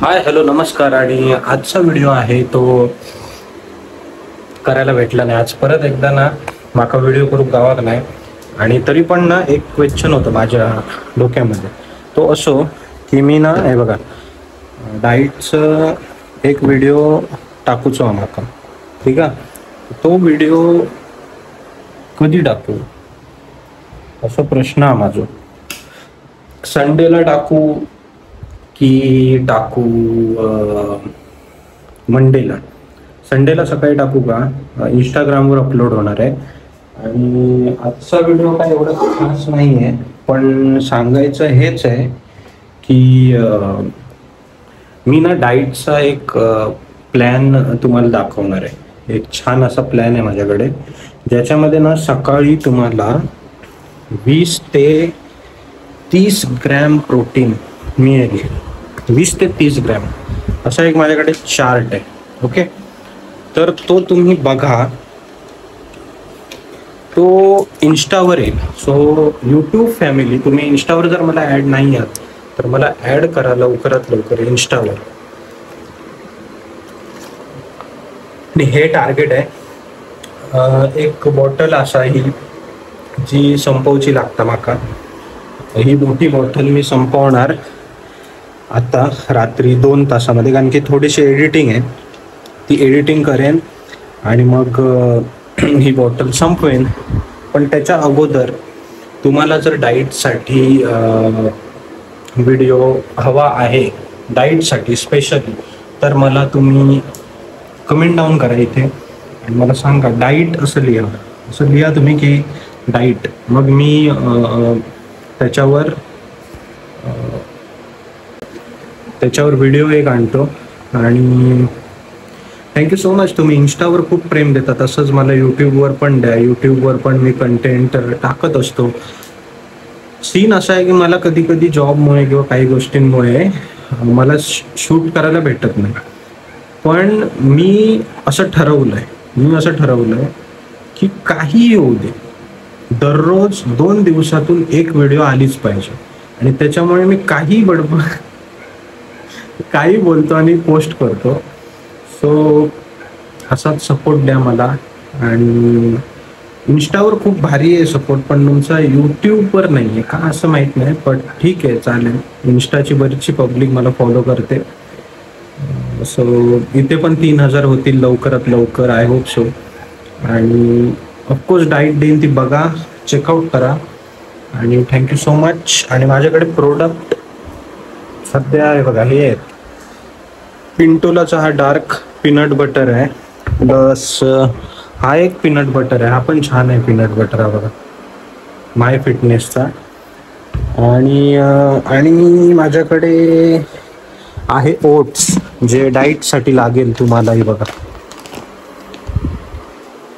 Hi hello नमस्कार. आणि आजचा व्हिडिओ आहे तो करायला भेटला नाही. आज परत एकदा ना माका व्हिडिओ करू गावाक नाही. आणि तरी पण ना एक क्वेश्चन होतं माझ्या डोक्यामध्ये. तो असो की मी ना हे बघा डाईटचं एक व्हिडिओ टाकूचो आम्हाला, ठीक आहे. तो व्हिडिओ कधी टाकू असा प्रश्न आहे माझा. संडेला टाकू की टाकू मंडेला? संडेला सकाळी टाकू का? इंस्टाग्रामवर अपलोड होणार आहे. आणि आजचा व्हिडिओ काय एवढा खास नाही आहे, पण सांगायचं हेच आहे की मी ना डाईटचा एक प्लॅन तुम्हाला दाखवणार आहे. एक छान असा प्लॅन आहे माझ्याकडे, ज्याच्यामध्ये ना सकाळी तुम्हाला 20 ते 30 ग्रॅम प्रोटीन मिळेल. 20 ते 30 ग्रॅम असा एक माझ्याकडे चार्ट आहे. ओके, तर तो तुम्ही बघा. तो इंस्टावर येईल. सो यूट्यूब फॅमिली, तुम्ही इंस्टावर जर मला ॲड नाही आहात तर मला ॲड करा लवकरात लवकर इंस्टावर. आणि हे टार्गेट आहे. एक बॉटल असा ही जी संपवची लागता माका. ही मोठी बॉटल मी संपवणार आता रात्री 2 तासामध्ये, कारण की थोडीशी एडिटिंग आहे, ती एडिटिंग करेन आणि मग ही बॉटल संपवेन. पण त्याच्या अगोदर तुम्हाला जर डाईटसाठी व्हिडिओ हवा आहे, डाईटसाठी स्पेशली, तर मला तुम्ही कमेंट डाऊन करा इथे आणि मला सांगा डाईट असं लिहा तुम्ही की डाईट. मग मी त्याच्यावर व्हिडिओ एक आणतो. आणि थँक्यू सो मच, तुम्ही इंस्टावर खूप प्रेम देता, तसंच मला यूट्यूबवर पण द्या. यूट्यूबवर पण मी कंटेंट टाकत असतो. सीन असा आहे की मला कधी कधी जॉबमुळे किंवा काही गोष्टींमुळे मला शूट करायला भेटत नाही. पण मी असं ठरवलंय की काही येऊ दे, दररोज 2 दिवसातून एक व्हिडिओ आलीच पाहिजे. आणि त्याच्यामुळे मी काही बोलतो आणि पोस्ट करतो. सो असाच सपोर्ट द्या मला. आणि इंस्टावर खूप भारी आहे सपोर्ट, पण तुमचा यूट्यूबवर नाही आहे का असं माहीत नाही. पण ठीक आहे, चालेल. इंस्टाची बरीचशी पब्लिक मला फॉलो करते. सो इथे पण 3000 होतील लवकरात लवकर, आय होप सो. आणि ऑफकोर्स डाईट देईन, ती बघा, चेकआउट करा. आणि थँक्यू सो मच. आणि माझ्याकडे प्रोडक्ट सध्या आहे बघा, हे आहेत. पिंटोलाचा हा डार्क पीनट बटर आहे. प्लस हा एक पीनट बटर आहे, हा पण छान आहे पीनट बटर, हा बघा, माय फिटनेसचा. आणि माझ्याकडे आहे ओट्स, जे डाईटसाठी लागेल तुम्हाला. हे बघा,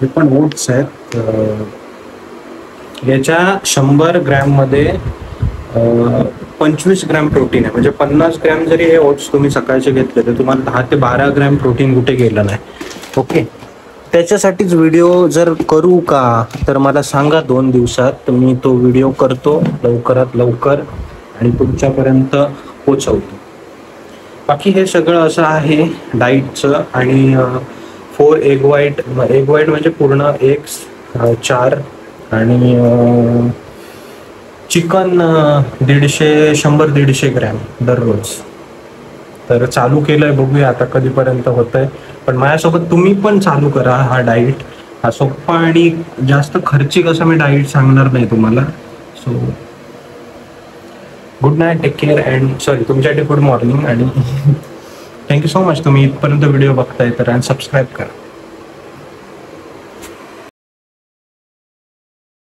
हे पण ओट्स आहेत. याच्या 100 ग्रॅममध्ये 25 ग्रॅम प्रोटीन आहे. म्हणजे 50 ग्रॅम जरी हे ओट्स तुम्ही सकाळचे घेतले तर तुम्हाला 10 ते 12 ग्रॅम प्रोटीन कुठे गेलं नाही. ओके, त्याच्यासाठीच व्हिडिओ जर करू का तर मला सांगा 2 दिवसात, मी तो व्हिडिओ करतो लवकरात लवकर आणि तुमच्यापर्यंत पोचवतो. बाकी हे सगळं असं आहे डाईटचं. आणि 4 एग व्हाईट म्हणजे पूर्ण एग्स 4. आणि चिकन 100-150 ग्रॅम दररोज. तर चालू केलंय, बघूया आता कधीपर्यंत होतंय. पण माझ्यासोबत तुम्ही पण चालू करा हा डाईट. हा सोप्पा आणि जास्त खर्चिक असा मी डाईट सांगणार नाही तुम्हाला. So good night, take care and sorry, तुमच्यासाठी गुड मॉर्निंग. आणि थँक्यू सो मच, तुम्ही इथपर्यंत व्हिडिओ बघताय तर, आणि सबस्क्राईब करा.